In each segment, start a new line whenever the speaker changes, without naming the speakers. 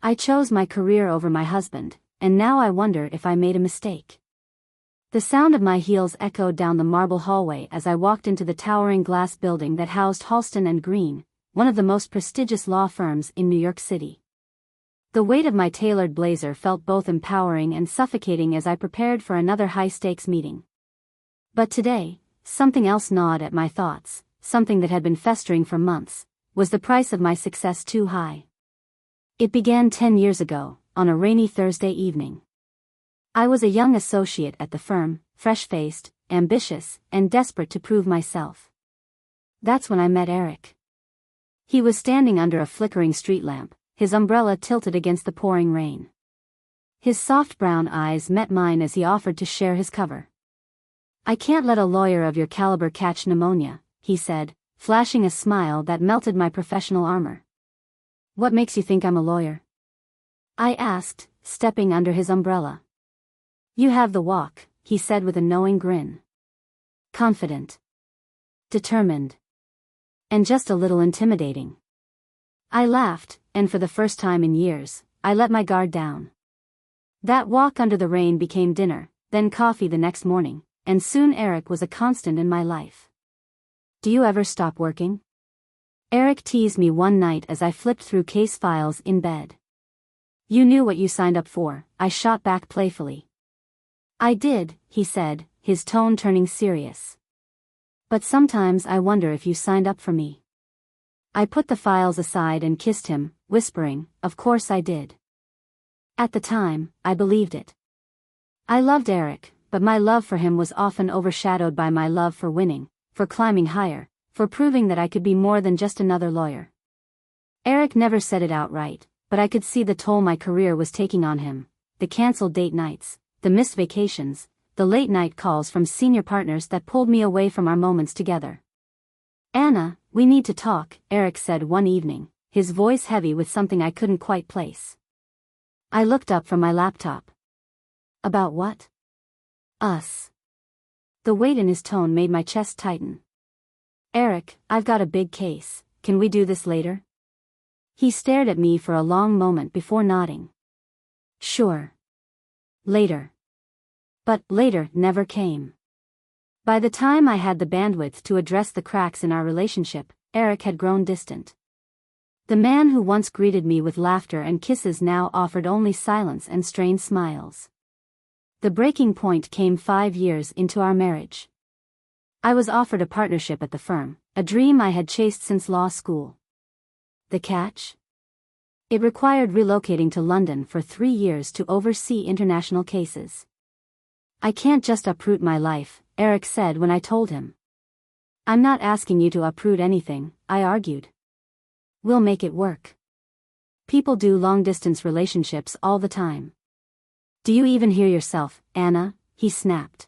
I chose my career over my husband, and now I wonder if I made a mistake. The sound of my heels echoed down the marble hallway as I walked into the towering glass building that housed Halston & Green, one of the most prestigious law firms in New York City. The weight of my tailored blazer felt both empowering and suffocating as I prepared for another high-stakes meeting. But today, something else gnawed at my thoughts, something that had been festering for months. Was the price of my success too high? It began 10 years ago, on a rainy Thursday evening. I was a young associate at the firm, fresh-faced, ambitious, and desperate to prove myself. That's when I met Eric. He was standing under a flickering street lamp, his umbrella tilted against the pouring rain. His soft brown eyes met mine as he offered to share his cover. "I can't let a lawyer of your caliber catch pneumonia," he said, flashing a smile that melted my professional armor. "What makes you think I'm a lawyer?" I asked, stepping under his umbrella. "You have the walk," he said with a knowing grin. Confident. Determined. And just a little intimidating. I laughed, and for the first time in years, I let my guard down. That walk under the rain became dinner, then coffee the next morning, and soon Eric was a constant in my life. "Do you ever stop working?" Eric teased me one night as I flipped through case files in bed. "You knew what you signed up for," I shot back playfully. "I did," he said, his tone turning serious. "But sometimes I wonder if you signed up for me." I put the files aside and kissed him, whispering, "Of course I did." At the time, I believed it. I loved Eric, but my love for him was often overshadowed by my love for winning, for climbing higher, for proving that I could be more than just another lawyer. Eric never said it outright, but I could see the toll my career was taking on him: the canceled date nights, the missed vacations, the late-night calls from senior partners that pulled me away from our moments together. "Anna, we need to talk," Eric said one evening, his voice heavy with something I couldn't quite place. I looked up from my laptop. "About what?" "Us." The weight in his tone made my chest tighten. "Eric, I've got a big case. Can we do this later?" He stared at me for a long moment before nodding. "Sure. Later." But later never came. By the time I had the bandwidth to address the cracks in our relationship, Eric had grown distant. The man who once greeted me with laughter and kisses now offered only silence and strained smiles. The breaking point came 5 years into our marriage. I was offered a partnership at the firm, a dream I had chased since law school. The catch? It required relocating to London for 3 years to oversee international cases. "I can't just uproot my life," Eric said when I told him. "I'm not asking you to uproot anything," I argued. "We'll make it work. People do long-distance relationships all the time." "Do you even hear yourself, Anna?" he snapped.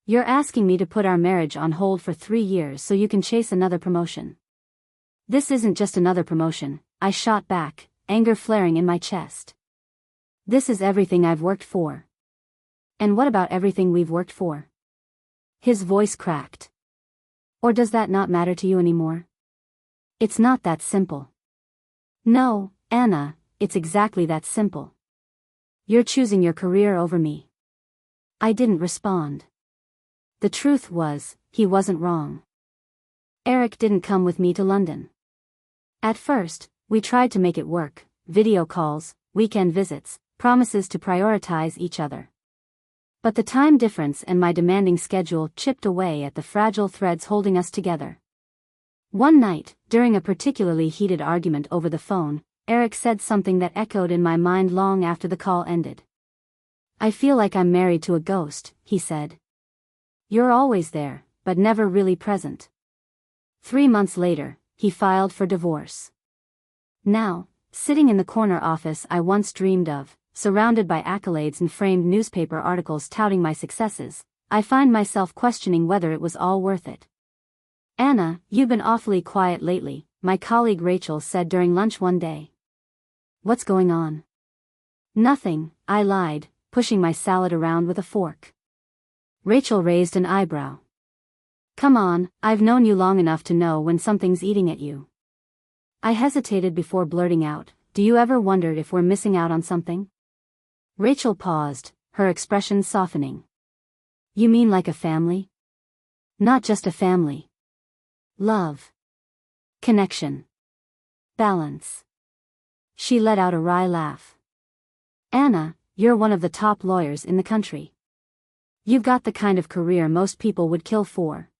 "You're asking me to put our marriage on hold for 3 years so you can chase another promotion." "This isn't just another promotion," I shot back, anger flaring in my chest. "This is everything I've worked for." "And what about everything we've worked for?" His voice cracked. "Or does that not matter to you anymore?" "It's not that simple." "No, Anna, it's exactly that simple. You're choosing your career over me." I didn't respond. The truth was, he wasn't wrong. Eric didn't come with me to London. At first, we tried to make it work: video calls, weekend visits, promises to prioritize each other. But the time difference and my demanding schedule chipped away at the fragile threads holding us together. One night, during a particularly heated argument over the phone, Eric said something that echoed in my mind long after the call ended. "I feel like I'm married to a ghost," he said. "You're always there, but never really present." 3 months later, he filed for divorce. Now, sitting in the corner office I once dreamed of, surrounded by accolades and framed newspaper articles touting my successes, I find myself questioning whether it was all worth it. "Anna, you've been awfully quiet lately," my colleague Rachel said during lunch one day. "What's going on?" "Nothing," I lied, pushing my salad around with a fork. Rachel raised an eyebrow. "Come on, I've known you long enough to know when something's eating at you." I hesitated before blurting out, do you ever wonder if we're missing out on something? Rachel paused, her expression softening. You mean like a family? Not just a family. Love. Connection. Balance. She let out a wry laugh. Anna, you're one of the top lawyers in the country. You've got the kind of career most people would kill for.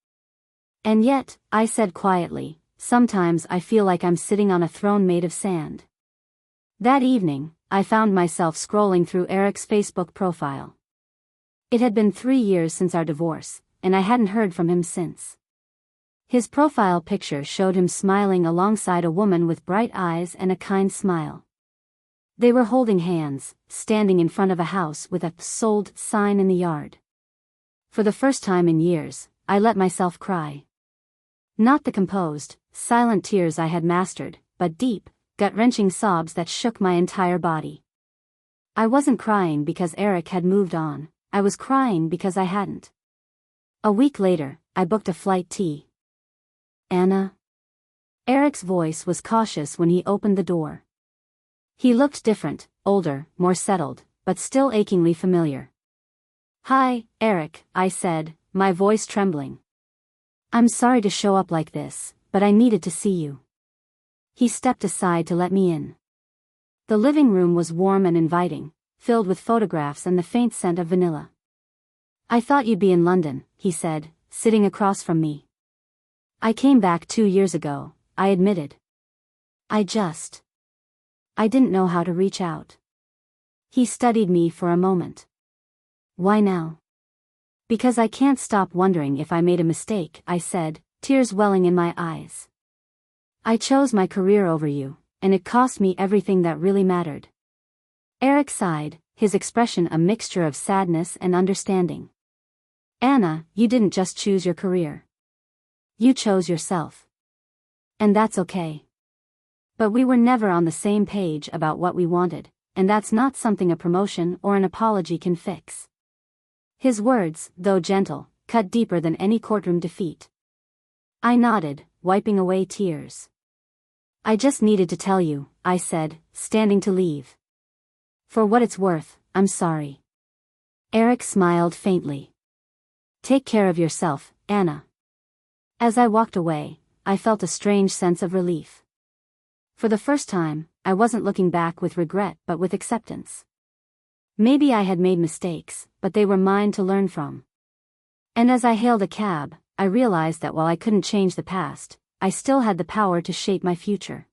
And yet, I said quietly, sometimes I feel like I'm sitting on a throne made of sand. That evening, I found myself scrolling through Eric's Facebook profile. It had been 3 years since our divorce, and I hadn't heard from him since. His profile picture showed him smiling alongside a woman with bright eyes and a kind smile. They were holding hands, standing in front of a house with a "sold" sign in the yard. For the first time in years, I let myself cry. Not the composed, silent tears I had mastered, but deep, gut-wrenching sobs that shook my entire body. I wasn't crying because Eric had moved on, I was crying because I hadn't. A week later, I booked a flight to Anna. Eric's voice was cautious when he opened the door. He looked different, older, more settled, but still achingly familiar. Hi, Eric, I said, my voice trembling. I'm sorry to show up like this, but I needed to see you. He stepped aside to let me in. The living room was warm and inviting, filled with photographs and the faint scent of vanilla. I thought you'd be in London, he said, sitting across from me. I came back 2 years ago, I admitted. I didn't know how to reach out. He studied me for a moment. Why now? Because I can't stop wondering if I made a mistake, I said, tears welling in my eyes. I chose my career over you, and it cost me everything that really mattered. Eric sighed, his expression a mixture of sadness and understanding. Anna, you didn't just choose your career. You chose yourself. And that's okay. But we were never on the same page about what we wanted, and that's not something a promotion or an apology can fix. His words, though gentle, cut deeper than any courtroom defeat. I nodded, wiping away tears. I just needed to tell you, I said, standing to leave. For what it's worth, I'm sorry. Eric smiled faintly. Take care of yourself, Anna. As I walked away, I felt a strange sense of relief. For the first time, I wasn't looking back with regret but with acceptance. Maybe I had made mistakes, but they were mine to learn from. And as I hailed a cab, I realized that while I couldn't change the past, I still had the power to shape my future.